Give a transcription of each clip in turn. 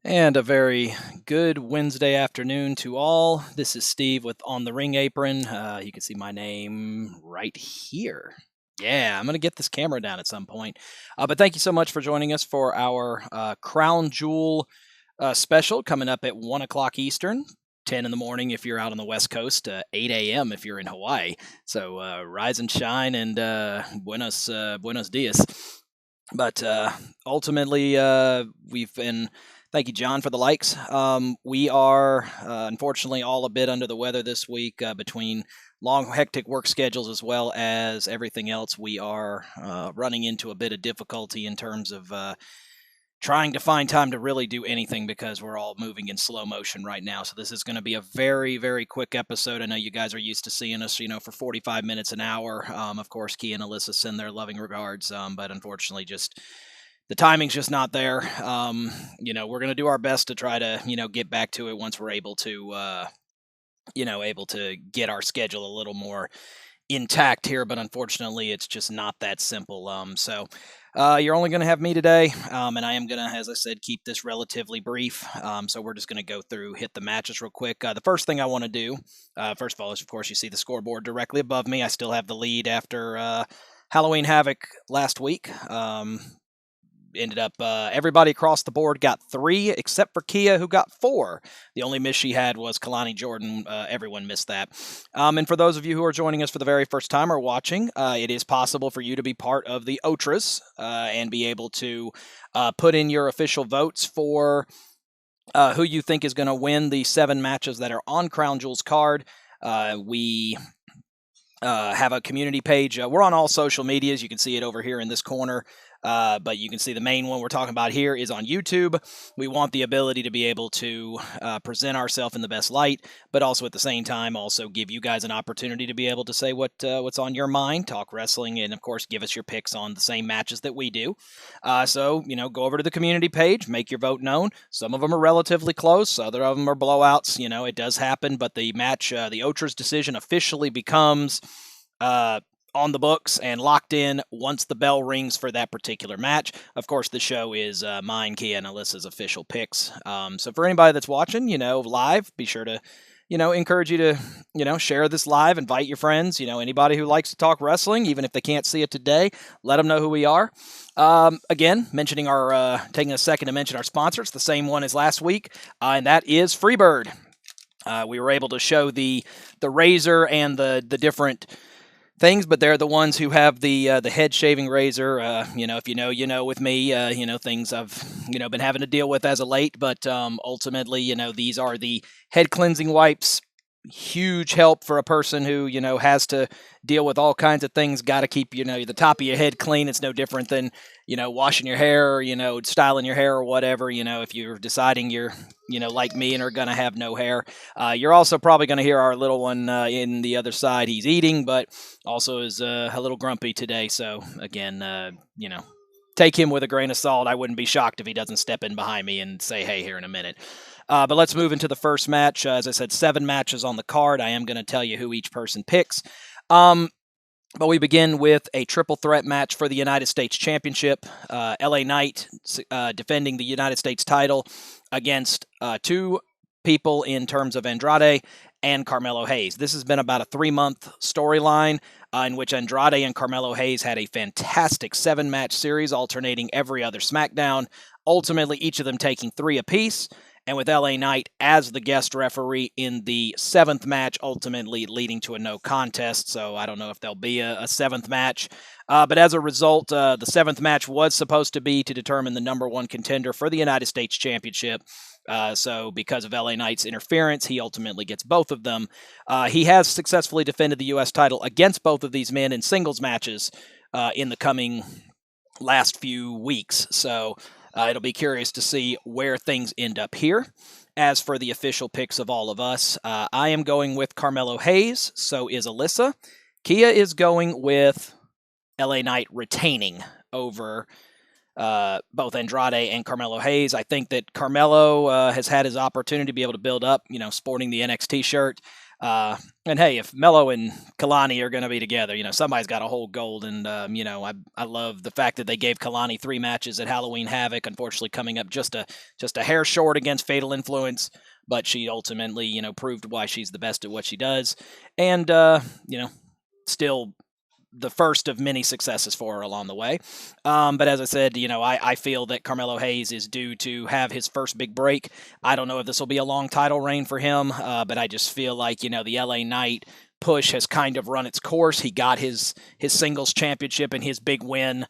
And a very good Wednesday afternoon to all. This is Steve with On the Ring Apron. You can see my name right here. Yeah, I'm going to get this camera down at some point. But thank you so much for joining us for our Crown Jewel special coming up at 1 o'clock Eastern. 10 in the morning if you're out on the West Coast, 8 a.m. if you're in Hawaii. So rise and shine and buenos dias. But ultimately, we've been. Thank you, John, for the likes. We are unfortunately all a bit under the weather this week between long, hectic work schedules as well as everything else. We are running into a bit of difficulty in terms of trying to find time to really do anything because we're all moving in slow motion right now. So this is going to be a very, very quick episode. I know you guys are used to seeing us, for 45 minutes, an hour. Of course, Key and Alyssa send their loving regards, but unfortunately just the timing's just not there. We're going to do our best to try to, get back to it once we're able to, able to get our schedule a little more intact here, but unfortunately it's just not that simple. You're only going to have me today, and I am going to, as I said, keep this relatively brief. So we're just going to go through, hit the matches real quick. The first thing I want to do, first of all, is, of course, you see the scoreboard directly above me. I still have the lead after Halloween Havoc last week. Ended up everybody across the board got 3 except for Kia, who got 4. The only miss she had was Kalani Jordan. Everyone missed that. And for those of you who are joining us for the very first time or watching, it is possible for you to be part of the OTRAs and be able to put in your official votes for who you think is going to win the 7 matches that are on Crown Jewel's card. We have a community page. We're on all social medias. You can see it over here in this corner. But you can see the main one we're talking about here is on YouTube. We want the ability to be able to present ourselves in the best light, but also at the same time also give you guys an opportunity to be able to say what's on your mind, talk wrestling, and of course give us your picks on the same matches that we do. So go over to the community page, make your vote known. Some of them are relatively close, other of them are blowouts. It does happen, but the match, the OTRA's decision officially becomes on the books and locked in once the bell rings for that particular match. Of course, the show is mine, Kia, and Alyssa's official picks. So for anybody that's watching, live, be sure to, encourage you to, share this live, invite your friends, anybody who likes to talk wrestling, even if they can't see it today, let them know who we are. Again, mentioning taking a second to mention our sponsor. It's the same one as last week, and that is Freebird. We were able to show the razor and the different things, but they're the ones who have the head shaving razor. If with me, things I've been having to deal with as of late. But ultimately, these are the head cleansing wipes. Huge help for a person who has to deal with all kinds of things. Got to keep the top of your head clean. It's no different than washing your hair, or styling your hair or whatever. If you're deciding you're like me and are gonna have no hair, you're also probably gonna hear our little one in the other side. He's eating, but also is a little grumpy today. So again, take him with a grain of salt. I wouldn't be shocked if he doesn't step in behind me and say hey here in a minute. But let's move into the first match. As I said, 7 matches on the card. I am going to tell you who each person picks. But we begin with a triple threat match for the United States Championship. LA Knight defending the United States title against 2 people in terms of Andrade and Carmelo Hayes. This has been about a 3-month storyline in which Andrade and Carmelo Hayes had a fantastic 7-match series alternating every other SmackDown, ultimately each of them taking 3 apiece. And with LA Knight as the guest referee in the 7th match, ultimately leading to a no contest. So I don't know if there'll be a 7th match. But as a result, the 7th match was supposed to be to determine the number 1 contender for the United States Championship. So because of LA Knight's interference, he ultimately gets both of them. He has successfully defended the U.S. title against both of these men in singles matches in the coming last few weeks. So it'll be curious to see where things end up here. As for the official picks of all of us, I am going with Carmelo Hayes. So is Alyssa. Kia is going with LA Knight retaining over both Andrade and Carmelo Hayes. I think that Carmelo has had his opportunity to be able to build up, sporting the NXT shirt. And hey, if Melo and Kalani are going to be together, somebody's got to hold gold. And, I love the fact that they gave Kalani 3 matches at Halloween Havoc, unfortunately coming up just a hair short against Fatal Influence. But she ultimately, proved why she's the best at what she does. And, still the first of many successes for her along the way. But as I said, I feel that Carmelo Hayes is due to have his first big break. I don't know if this will be a long title reign for him, but I just feel like, the LA Knight push has kind of run its course. He got his singles championship and his big win.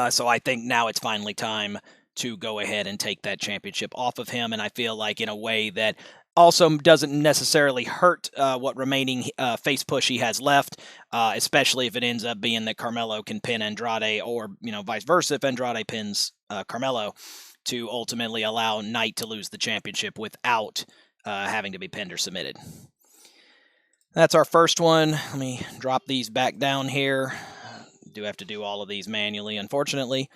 So I think now it's finally time to go ahead and take that championship off of him. And I feel like in a way that also doesn't necessarily hurt what remaining face push he has left, especially if it ends up being that Carmelo can pin Andrade or, vice versa if Andrade pins Carmelo, to ultimately allow Knight to lose the championship without having to be pinned or submitted. That's our first one. Let me drop these back down here. Do have to do all of these manually, unfortunately.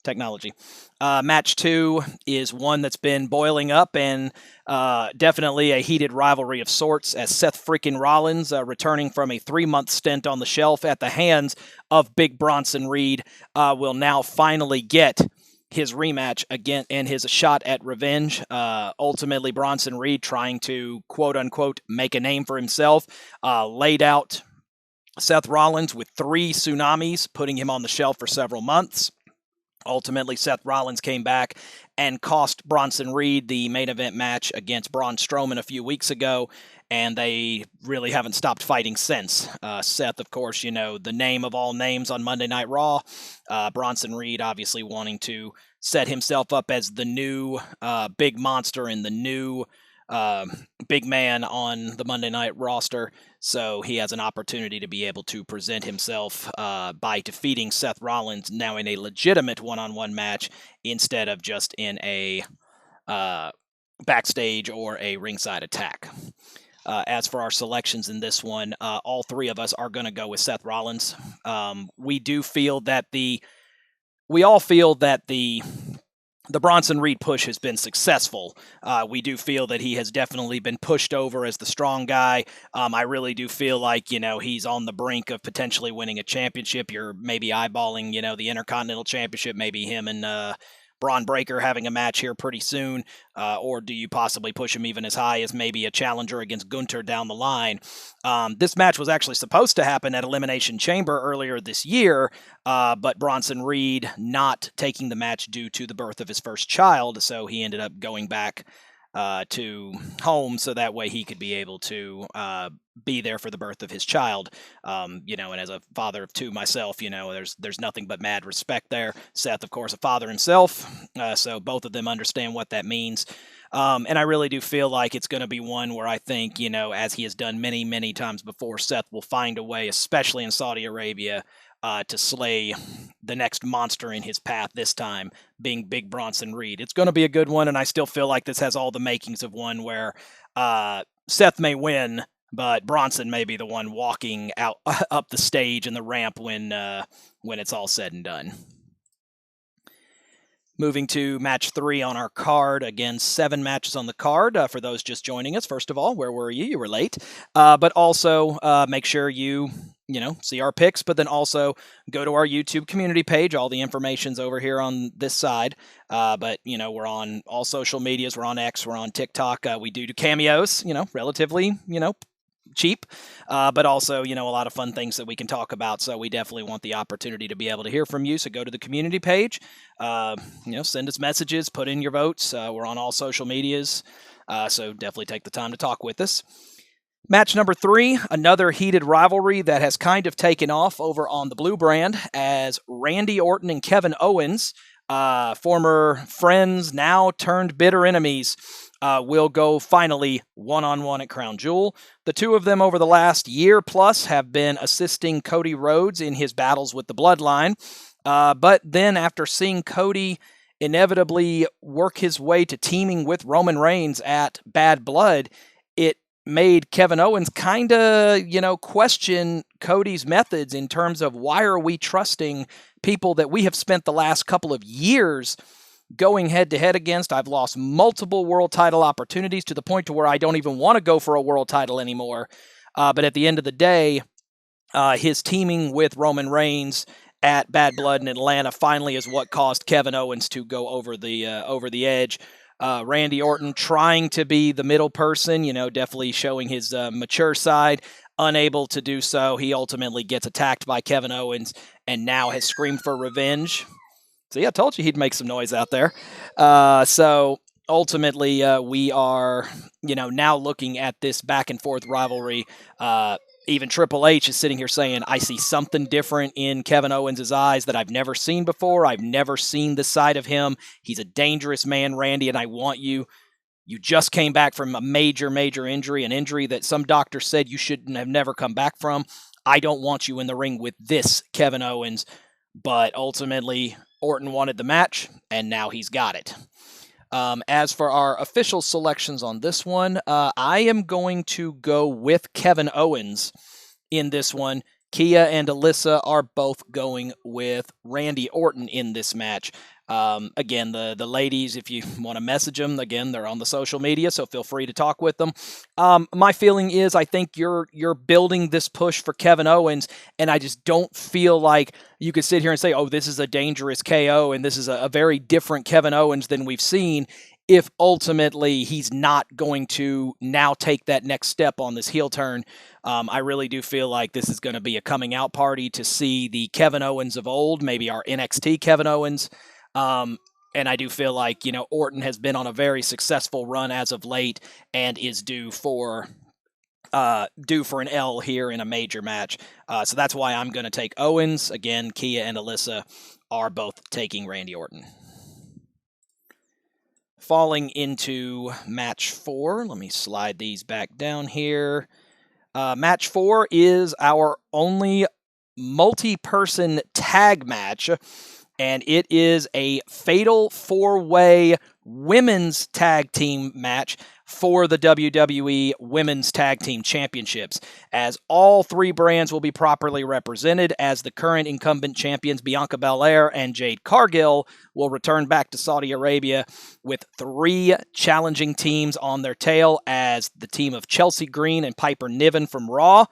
Technology. Match 2 is one that's been boiling up and definitely a heated rivalry of sorts, as Seth Freakin Rollins, returning from a 3-month stint on the shelf at the hands of Big Bronson Reed, will now finally get his rematch again and his shot at revenge. Ultimately, Bronson Reed, trying to quote-unquote make a name for himself, laid out Seth Rollins with 3 tsunamis, putting him on the shelf for several months. Ultimately, Seth Rollins came back and cost Bronson Reed the main event match against Braun Strowman a few weeks ago, and they really haven't stopped fighting since. Seth, of course, the name of all names on Monday Night Raw. Bronson Reed obviously wanting to set himself up as the new big monster and the new big man on the Monday Night roster, so he has an opportunity to be able to present himself by defeating Seth Rollins now in a legitimate one-on-one match instead of just in a backstage or a ringside attack. As for our selections in this one, all 3 of us are going to go with Seth Rollins. We all feel that the Bronson Reed push has been successful. We do feel that he has definitely been pushed over as the strong guy. I really do feel like, he's on the brink of potentially winning a championship. You're maybe eyeballing, the Intercontinental Championship, maybe him and Braun Breaker having a match here pretty soon, or do you possibly push him even as high as maybe a challenger against Gunther down the line? This match was actually supposed to happen at Elimination Chamber earlier this year, but Bronson Reed not taking the match due to the birth of his first child, so he ended up going back to home so that way he could be able to be there for the birth of his child. And as a father of 2 myself, there's nothing but mad respect there. Seth, of course, a father himself, so both of them understand what that means. And I really do feel like it's going to be one where I think, as he has done many, many times before, Seth will find a way, especially in Saudi Arabia, to slay the next monster in his path, this time being Big Bronson Reed. It's going to be a good one, and I still feel like this has all the makings of one where Seth may win, but Bronson may be the one walking out up the stage and the ramp when it's all said and done. Moving to match 3 on our card. Again, 7 matches on the card. For those just joining us, first of all, where were you? You were late. But also make sure you see our picks, but then also go to our YouTube community page. All the information's over here on this side. But, we're on all social medias. We're on X. We're on TikTok. We do cameos, relatively, cheap, but also, a lot of fun things that we can talk about. So we definitely want the opportunity to be able to hear from you. So go to the community page, send us messages, put in your votes. We're on all social medias. So definitely take the time to talk with us. Match number 3, another heated rivalry that has kind of taken off over on the Blue brand, as Randy Orton and Kevin Owens, former friends, now turned bitter enemies, will go finally one-on-one at Crown Jewel. The 2 of them over the last year plus have been assisting Cody Rhodes in his battles with the Bloodline. But then after seeing Cody inevitably work his way to teaming with Roman Reigns at Bad Blood, it made Kevin Owens kind of, question Cody's methods in terms of why are we trusting people that we have spent the last couple of years, going head-to-head against. I've lost multiple world title opportunities to the point to where I don't even want to go for a world title anymore. But at the end of the day, his teaming with Roman Reigns at Bad Blood in Atlanta finally is what caused Kevin Owens to go over the edge. Randy Orton trying to be the middle person, definitely showing his mature side, unable to do so. He ultimately gets attacked by Kevin Owens and now has screamed for revenge. See, I told you he'd make some noise out there. So ultimately, we are, now looking at this back and forth rivalry. Even Triple H is sitting here saying, I see something different in Kevin Owens' eyes that I've never seen before. I've never seen this side of him. He's a dangerous man, Randy, and I want you. You just came back from a major, major injury, an injury that some doctors said you shouldn't have never come back from. I don't want you in the ring with this Kevin Owens. But ultimately, Orton wanted the match, and now he's got it. As for our official selections on this one, I am going to go with Kevin Owens in this one. Kia and Alyssa are both going with Randy Orton in this match. Again, the ladies, if you want to message them, again, they're on the social media, so feel free to talk with them. My feeling is I think you're building this push for Kevin Owens, and I just don't feel like you could sit here and say, oh, this is a dangerous KO, and this is a very different Kevin Owens than we've seen, if ultimately he's not going to now take that next step on this heel turn. I really do feel like this is going to be a coming out party to see the Kevin Owens of old, maybe our NXT Kevin Owens. And I do feel like, Orton has been on a very successful run as of late and is due for an L here in a major match. So that's why I'm going to take Owens. Again, Kia and Alyssa are both taking Randy Orton. Falling into match 4, let me slide these back down here. Match 4 is our only multi-person tag match, and it is a fatal 4-way women's tag team match for the WWE Women's Tag Team Championships, as all 3 brands will be properly represented, as the current incumbent champions Bianca Belair and Jade Cargill will return back to Saudi Arabia with 3 challenging teams on their tail, as the team of Chelsea Green and Piper Niven from Raw,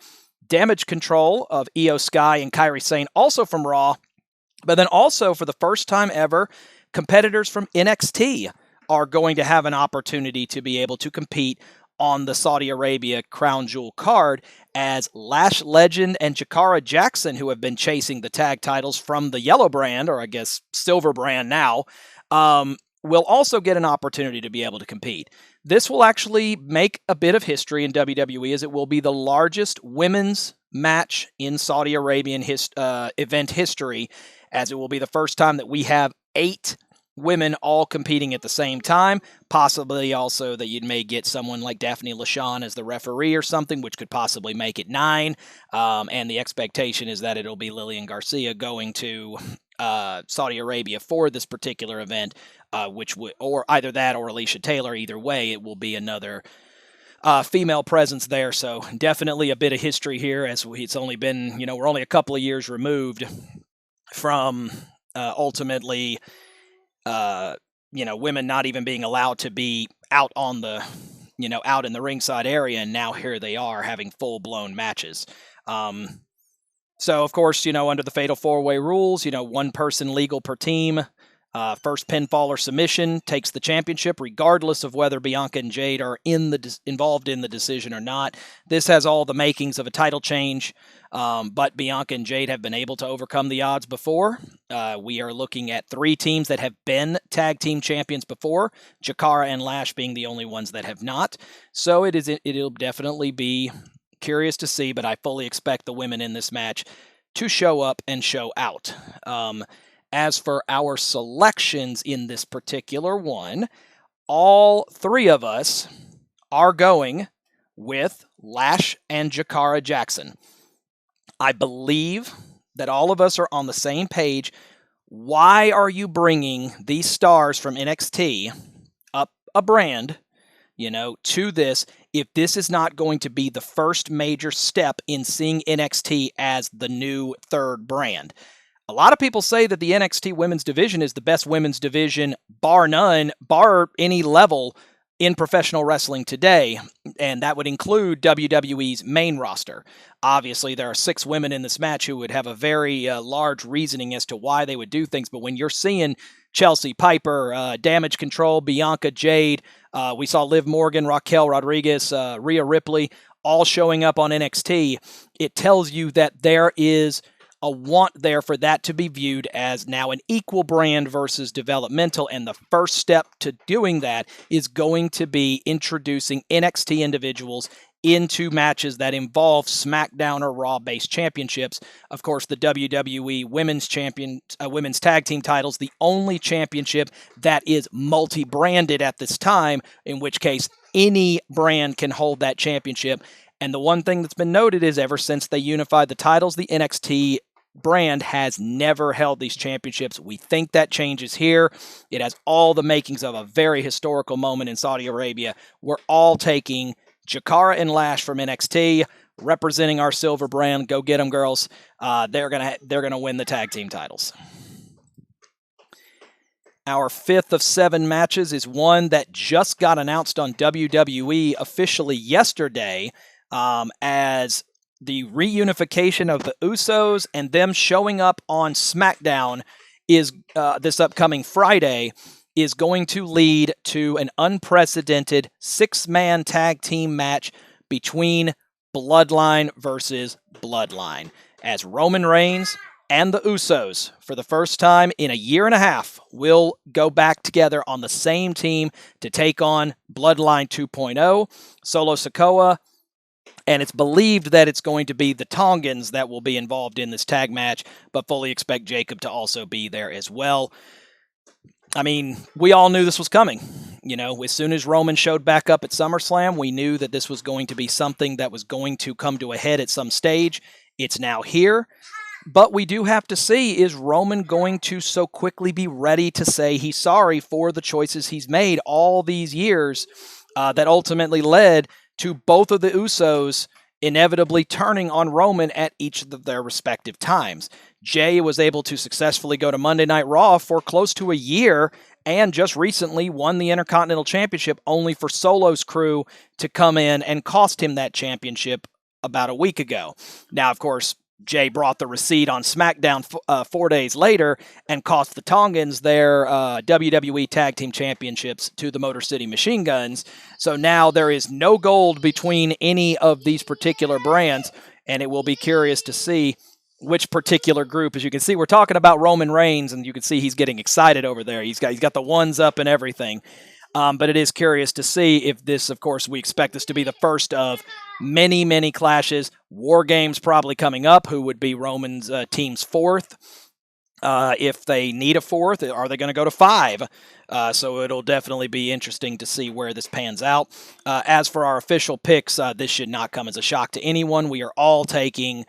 Damage Control of Io Sky and Kairi Sane also from Raw, but then also, for the first time ever, competitors from NXT are going to have an opportunity to be able to compete on the Saudi Arabia Crown Jewel card, as Lash Legend and Jakara Jackson, who have been chasing the tag titles from the yellow brand, or I guess silver brand now, will also get an opportunity to be able to compete. This will actually make a bit of history in WWE, as it will be the largest women's match in Saudi Arabian event history, as it will be the first time that we have 8 women all competing at the same time. Possibly also that you may get someone like Daphne LaShawn as the referee or something, which could possibly make it 9. And the expectation is that it'll be Lillian Garcia going to Saudi Arabia for this particular event, which would, or either that or Alicia Taylor. Either way, it will be another female presence there. So definitely a bit of history here, as it's only been, we're only a couple of years removed from ultimately, women not even being allowed to be out on the, out in the ringside area, and now here they are having full-blown matches. So, of course, under the Fatal 4-Way rules, 1 person legal per team. First pinfall or submission takes the championship, regardless of whether Bianca and Jade are involved in the decision or not. This has all the makings of a title change, but Bianca and Jade have been able to overcome the odds before. We are looking at 3 teams that have been tag team champions before, Jakara and Lash being the only ones that have not. So it'll definitely be curious to see, but I fully expect the women in this match to show up and show out. As for our selections in this particular one, all 3 of us are going with Lash and Jakara Jackson. I believe that all of us are on the same page. Why are you bringing these stars from NXT up a brand, to this, if this is not going to be the first major step in seeing NXT as the new 3rd brand? A lot of people say that the NXT women's division is the best women's division, bar none, bar any level in professional wrestling today, and that would include WWE's main roster. Obviously, there are 6 women in this match who would have a very large reasoning as to why they would do things, but when you're seeing Chelsea, Piper, Damage Control, Bianca, Jade, we saw Liv Morgan, Raquel Rodriguez, Rhea Ripley, all showing up on NXT, it tells you that there is a want there for that to be viewed as now an equal brand versus developmental, and the first step to doing that is going to be introducing NXT individuals into matches that involve SmackDown or Raw-based championships. Of course, the WWE Women's Tag Team titles, the only championship that is multi-branded at this time, in which case any brand can hold that championship. And the one thing that's been noted is ever since they unified the titles, the NXT brand has never held these championships. We think that changes here. It has all the makings of a very historical moment in Saudi Arabia. We're all taking Jakara and Lash from NXT, representing our silver brand. Go get them, girls. They're gonna win the tag team titles. Our 5th of 7 matches is one that just got announced on WWE officially yesterday, as the reunification of the Usos and them showing up on SmackDown is this upcoming Friday is going to lead to an unprecedented 6-man tag team match between Bloodline versus Bloodline, as Roman Reigns and the Usos, for the first time in a year and a half, will go back together on the same team to take on Bloodline 2.0, Solo Sikoa, and it's believed that it's going to be the Tongans that will be involved in this tag match, but fully expect Jacob to also be there as well. I mean, we all knew this was coming. You know, as soon as Roman showed back up at SummerSlam, we knew that this was going to be something that was going to come to a head at some stage. It's now here. But we do have to see, is Roman going to so quickly be ready to say he's sorry for the choices he's made all these years that ultimately led to both of the Usos inevitably turning on Roman at each of their respective times. Jay was able to successfully go to Monday Night Raw for close to a year and just recently won the Intercontinental Championship, only for Solo's crew to come in and cost him that championship about a week ago. Now, of course, Jay brought the receipt on SmackDown 4 days later and cost the Tongans their WWE Tag Team Championships to the Motor City Machine Guns. So now there is no gold between any of these particular brands, and it will be curious to see which particular group. As you can see, we're talking about Roman Reigns, and you can see he's getting excited over there. He's got the ones up and everything. But it is curious to see if this, of course, we expect this to be the first of many, many clashes. War Games probably coming up, who would be Roman's team's 4th. If they need a 4th, are they going to go to 5? So it'll definitely be interesting to see where this pans out. As for our official picks, this should not come as a shock to anyone. We are all taking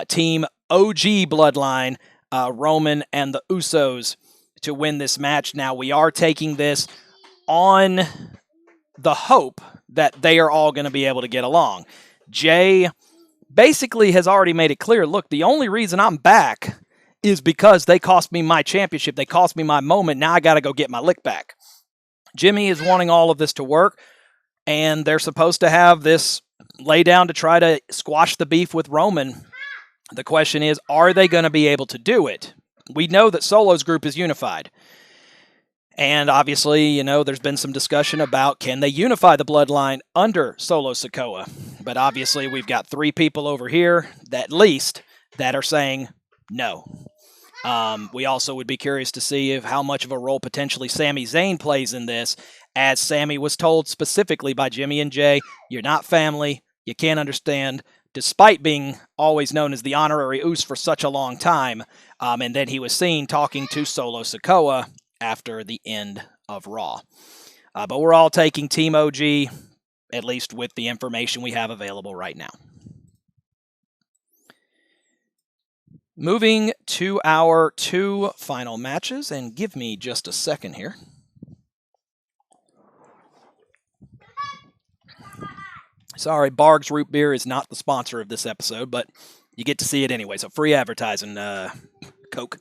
Team OG Bloodline, Roman and the Usos, to win this match. Now, we are taking this on the hope that they are all going to be able to get along. Jay basically has already made it clear, look, the only reason I'm back is because they cost me my championship. They cost me my moment. Now I got to go get my lick back. Jimmy is wanting all of this to work, and they're supposed to have this lay down to try to squash the beef with Roman. The question is, are they going to be able to do it? We know that Solo's group is unified. And obviously, you know, there's been some discussion about can they unify the Bloodline under Solo Sikoa. But obviously, we've got 3 people over here, at least, that are saying no. We also would be curious to see how much of a role potentially Sami Zayn plays in this, as Sami was told specifically by Jimmy and Jay, you're not family, you can't understand, despite being always known as the honorary Us for such a long time. And then he was seen talking to Solo Sikoa after the end of Raw. But we're all taking Team OG, at least with the information we have available right now. Moving to our 2 final matches, and give me just a second here. Sorry, Barg's Root Beer is not the sponsor of this episode, but you get to see it anyway, so free advertising. Coke.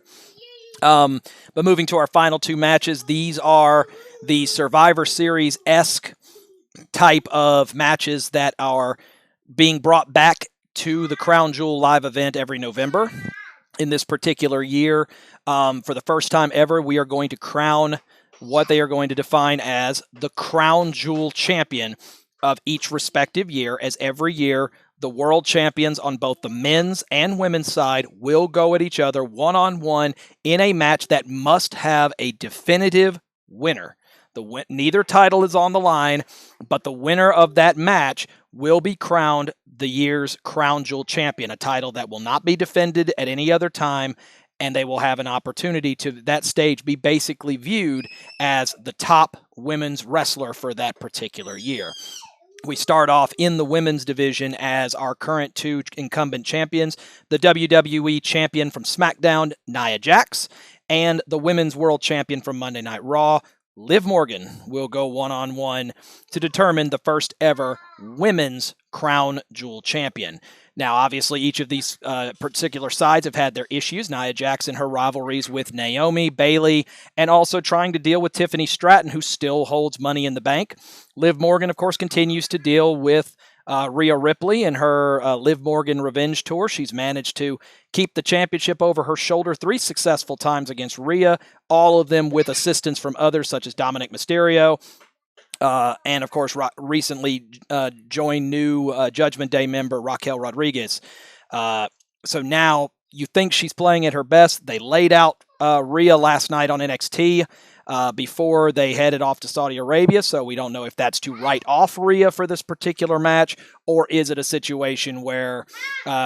But moving to our final two matches, these are the Survivor Series-esque type of matches that are being brought back to the Crown Jewel live event every November. In this particular year, for the first time ever, we are going to crown what they are going to define as the Crown Jewel champion of each respective year, as every year the world champions on both the men's and women's side will go at each other one-on-one in a match that must have a definitive winner. Neither title is on the line, but the winner of that match will be crowned the year's Crown Jewel champion, a title that will not be defended at any other time, and they will have an opportunity to, that stage, be basically viewed as the top women's wrestler for that particular year. We start off in the women's division as our current two incumbent champions, the WWE champion from SmackDown, Nia Jax, and the women's world champion from Monday Night Raw, Liv Morgan, will go one-on-one to determine the first ever women's Crown Jewel champion. Now, obviously, each of these particular sides have had their issues. Nia Jax and her rivalries with Naomi, Bayley, and also trying to deal with Tiffany Stratton, who still holds Money in the Bank. Liv Morgan, of course, continues to deal with Rhea Ripley and her Liv Morgan Revenge Tour. She's managed to keep the championship over her shoulder 3 successful times against Rhea, all of them with assistance from others such as Dominic Mysterio. And, of course, recently joined new Judgment Day member Raquel Rodriguez. So now you think she's playing at her best. They laid out Rhea last night on NXT before they headed off to Saudi Arabia, so we don't know if that's to write off Rhea for this particular match, or is it a situation where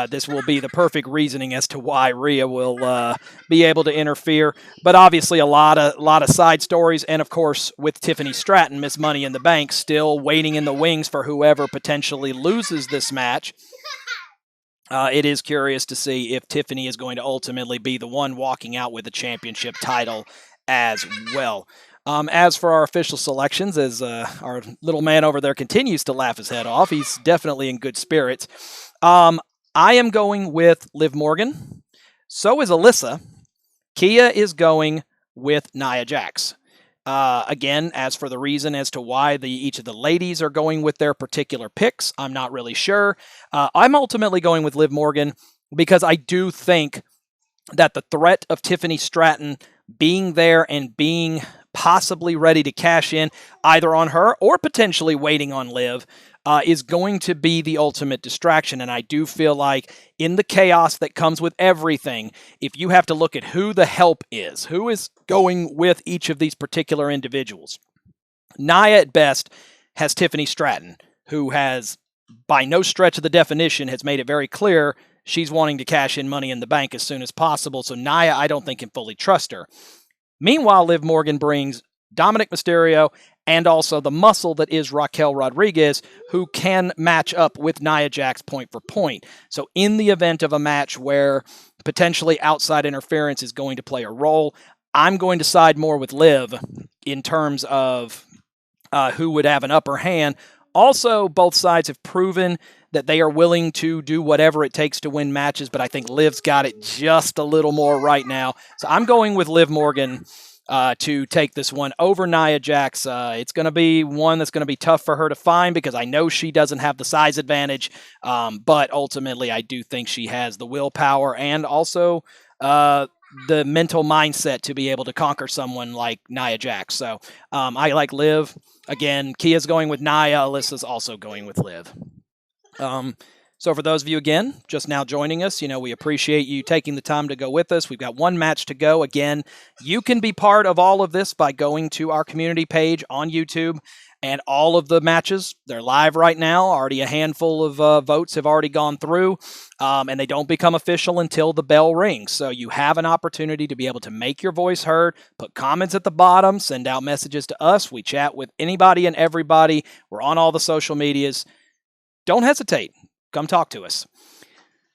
this will be the perfect reasoning as to why Rhea will be able to interfere. But obviously a lot of side stories, and of course with Tiffany Stratton, Miss Money in the Bank, still waiting in the wings for whoever potentially loses this match. It is curious to see if Tiffany is going to ultimately be the one walking out with the championship title as well. As for our official selections, as our little man over there continues to laugh his head off, he's definitely in good spirits. I am going with Liv Morgan. So is Alyssa. Kia is going with Nia Jax. Again, as for the reason as to why each of the ladies are going with their particular picks, I'm not really sure. I'm ultimately going with Liv Morgan because I do think that the threat of Tiffany Stratton being there and being possibly ready to cash in either on her or potentially waiting on Liv is going to be the ultimate distraction. And I do feel like in the chaos that comes with everything, if you have to look at who the help is, who is going with each of these particular individuals, Nia at best has Tiffany Stratton, who has, by no stretch of the definition, has made it very clear she's wanting to cash in Money in the Bank as soon as possible. So Nia, I don't think, can fully trust her. Meanwhile, Liv Morgan brings Dominic Mysterio and also the muscle that is Raquel Rodriguez, who can match up with Nia Jax point for point. So in the event of a match where potentially outside interference is going to play a role, I'm going to side more with Liv in terms of who would have an upper hand. Also, both sides have proven that they are willing to do whatever it takes to win matches, but I think Liv's got it just a little more right now. So I'm going with Liv Morgan to take this one over Nia Jax. It's going to be one that's going to be tough for her to find because I know she doesn't have the size advantage, but ultimately I do think she has the willpower and also the mental mindset to be able to conquer someone like Nia Jax. So I like Liv. Again, Kia's going with Nia. Alyssa's also going with Liv. So for those of you, again, just now joining us, we appreciate you taking the time to go with us. We've got one match to go. Again, you can be part of all of this by going to our community page on YouTube, and all of the matches, they're live right now. Already a handful of votes have already gone through, and they don't become official until the bell rings. So you have an opportunity to be able to make your voice heard, put comments at the bottom, send out messages to us. We chat with anybody and everybody. We're on all the social medias. Don't hesitate. Come talk to us.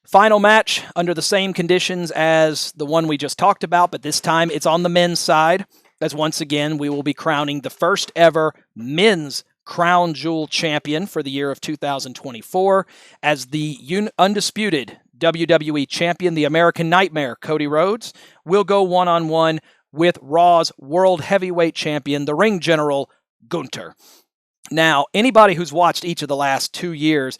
Final match under the same conditions as the one we just talked about, but this time it's on the men's side, as once again we will be crowning the first ever men's Crown Jewel champion for the year of 2024 as the Undisputed WWE Champion, the American Nightmare, Cody Rhodes, will go one-on-one with Raw's World Heavyweight Champion, the Ring General, Gunther. Now, anybody who's watched each of the last 2 years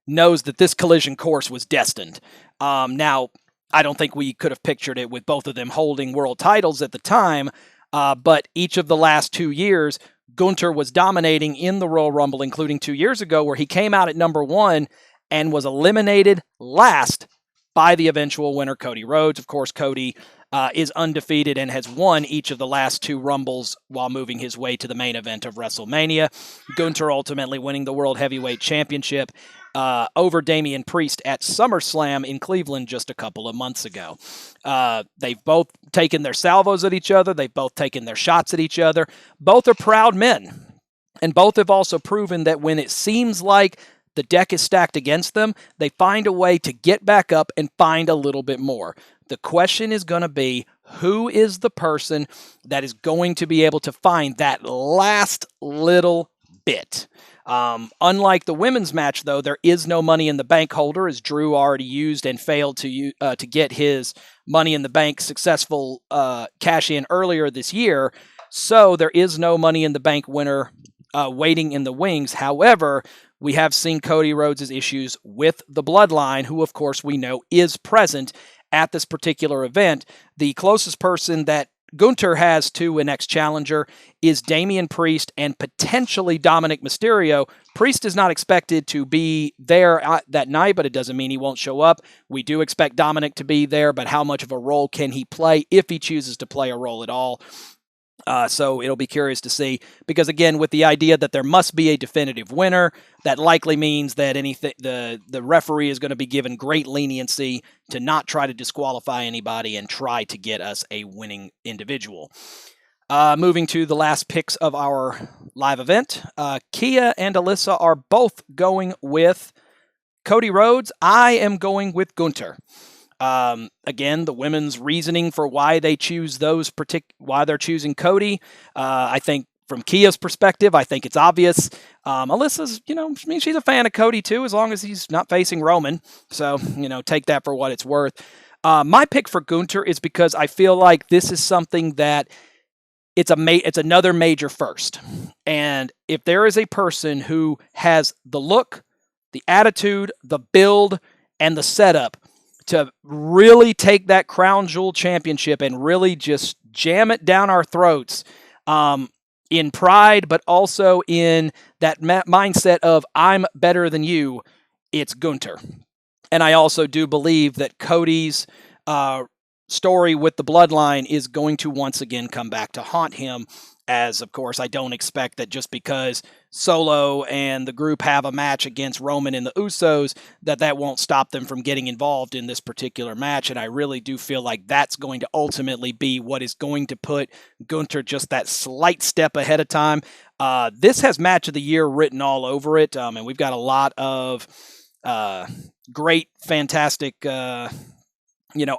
knows that this collision course was destined. Now, I don't think we could have pictured it with both of them holding world titles at the time, but each of the last 2 years, Gunther was dominating in the Royal Rumble, including 2 years ago, where he came out at number 1 and was eliminated last by the eventual winner, Cody Rhodes. Of course, Cody is undefeated and has won each of the last 2 Rumbles while moving his way to the main event of WrestleMania. Gunther ultimately winning the World Heavyweight Championship over Damian Priest at SummerSlam in Cleveland just a couple of months ago. They've both taken their salvos at each other. They've both taken their shots at each other. Both are proud men. And both have also proven that when it seems like the deck is stacked against them, they find a way to get back up and find a little bit more. The question is going to be, who is the person that is going to be able to find that last little bit? Unlike the women's match, though, there is no Money in the Bank holder, as Drew already used and failed to get his Money in the Bank successful cash-in earlier this year. So there is no Money in the Bank winner waiting in the wings. However, we have seen Cody Rhodes' issues with the Bloodline, who, of course, we know is present at this particular event. The closest person that Gunther has to an ex-challenger is Damian Priest and potentially Dominic Mysterio. Priest is not expected to be there that night, but it doesn't mean he won't show up. We do expect Dominic to be there, but how much of a role can he play if he chooses to play a role at all? So it'll be curious to see, because again, with the idea that there must be a definitive winner, that likely means that the referee is going to be given great leniency to not try to disqualify anybody and try to get us a winning individual. Moving to the last picks of our live event, Kia and Alyssa are both going with Cody Rhodes. I am going with Gunther. Again, the women's reasoning for why they choose why they're choosing Cody. I think from Kia's perspective, I think it's obvious. Alyssa's, she's a fan of Cody too, as long as he's not facing Roman. So, take that for what it's worth. My pick for Gunther is because I feel like this is something that it's another major first. And if there is a person who has the look, the attitude, the build, and the setup to really take that Crown Jewel championship and really just jam it down our throats in pride, but also in that mindset of I'm better than you, it's Gunther. And I also do believe that Cody's story with the Bloodline is going to once again come back to haunt him, as, of course, I don't expect that just because Solo and the group have a match against Roman and the Usos, that won't stop them from getting involved in this particular match. And I really do feel like that's going to ultimately be what is going to put Gunther just that slight step ahead of time. This has Match of the Year written all over it, and we've got a lot of great, fantastic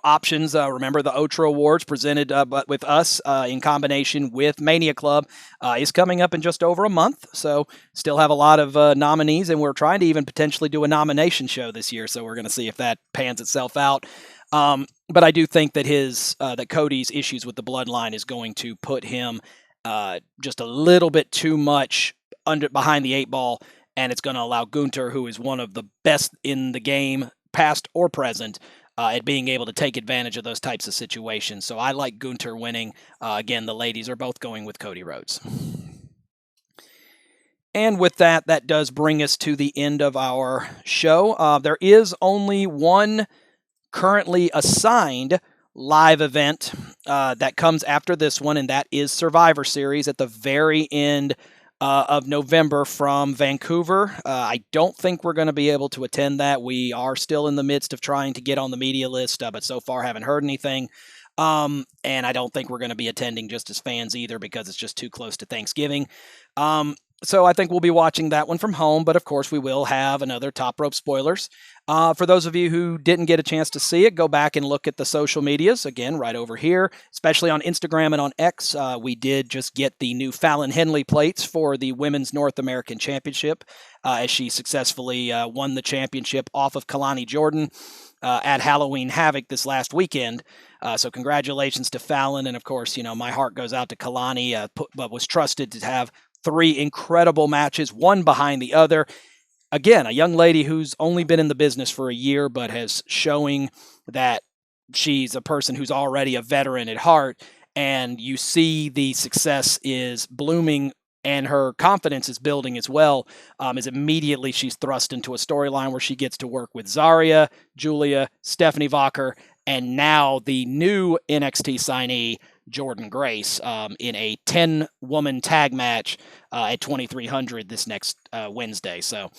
options. Remember the OTRA Awards presented with us in combination with Mania Club is coming up in just over a month. So still have a lot of nominees, and we're trying to even potentially do a nomination show this year. So we're going to see if that pans itself out. But I do think that that Cody's issues with the Bloodline is going to put him just a little bit too much behind the 8 ball, and it's going to allow Gunther, who is one of the best in the game, past or present, at being able to take advantage of those types of situations. So I like Gunther winning. Again, the ladies are both going with Cody Rhodes. And with that does bring us to the end of our show. There is only one currently assigned live event that comes after this one, and that is Survivor Series at the very end of November from Vancouver. I don't think we're going to be able to attend that. We are still in the midst of trying to get on the media list, but so far haven't heard anything. And I don't think we're going to be attending just as fans either, because it's just too close to Thanksgiving. So I think we'll be watching that one from home, but of course we will have another Top Rope Spoilers. For those of you who didn't get a chance to see it, go back and look at the social medias, again, right over here, especially on Instagram and on X. We did just get the new Fallon Henley plates for the Women's North American Championship, as she successfully won the championship off of Kalani Jordan. at Halloween Havoc this last weekend. So congratulations to Fallon. And of course, my heart goes out to Kalani, but was trusted to have 3 incredible matches, one behind the other. Again, a young lady who's only been in the business for a year, but has showing that she's a person who's already a veteran at heart. And you see the success is blooming and her confidence is building as well, as immediately she's thrust into a storyline where she gets to work with Zarya, Julia, Stephanie Vacher, and now the new NXT signee, Jordan Grace, in a 10-woman tag match at 2300 this next Wednesday. So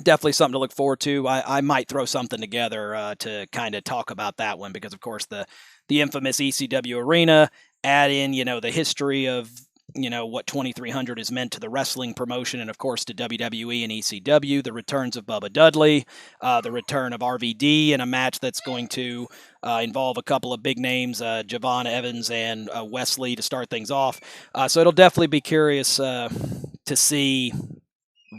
definitely something to look forward to. I might throw something together to kind of talk about that one because, of course, the infamous ECW arena, add in, the history of, what 2300 has meant to the wrestling promotion and, of course, to WWE and ECW, the returns of Bubba Dudley, the return of RVD in a match that's going to involve a couple of big names, Javon Evans and Wesley, to start things off. So it'll definitely be curious to see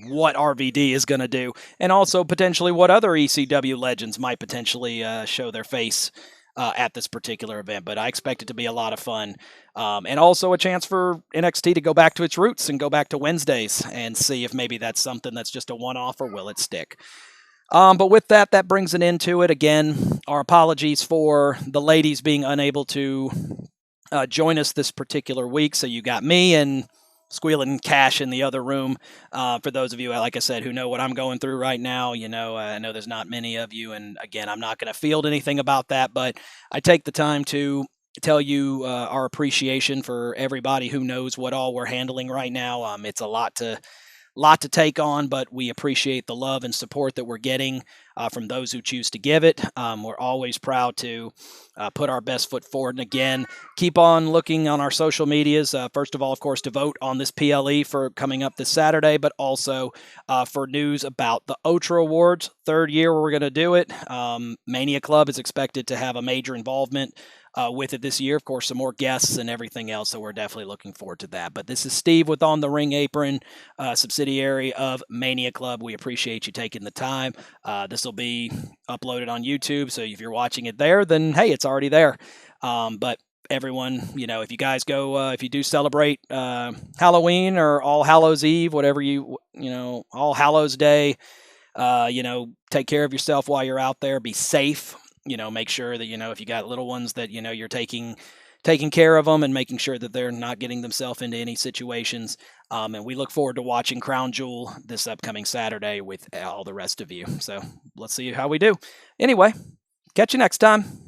what RVD is going to do, and also potentially what other ECW legends might potentially show their face at this particular event. But I expect it to be a lot of fun, and also a chance for NXT to go back to its roots and go back to Wednesdays and see if maybe that's something that's just a one-off or will it stick. But with that brings an end to it. Again, our apologies for the ladies being unable to join us this particular week. So you got me and Squealing Cash in the other room. For those of you, like I said, who know what I'm going through right now, I know there's not many of you. And again, I'm not going to field anything about that, but I take the time to tell you our appreciation for everybody who knows what all we're handling right now. It's a lot to take on, but we appreciate the love and support that we're getting from those who choose to give it. We're always proud to put our best foot forward. And again, keep on looking on our social medias. First of all, of course, to vote on this PLE for coming up this Saturday, but also for news about the OTRA Awards, 3rd year we're going to do it. Mania Club is expected to have a major involvement with it this year. Of course, some more guests and everything else, so we're definitely looking forward to that. But this is Steve with On the Ring Apron, subsidiary of Mania Club. We appreciate you taking the time. This will be uploaded on YouTube, so if you're watching it there, then hey, it's already there. But everyone, if you guys go, if you do celebrate Halloween or All Hallows Eve, whatever All Hallows Day, take care of yourself while you're out there. Be safe. Make sure that, if you got little ones that, you're taking care of them and making sure that they're not getting themselves into any situations. And we look forward to watching Crown Jewel this upcoming Saturday with all the rest of you. So let's see how we do. Anyway, catch you next time.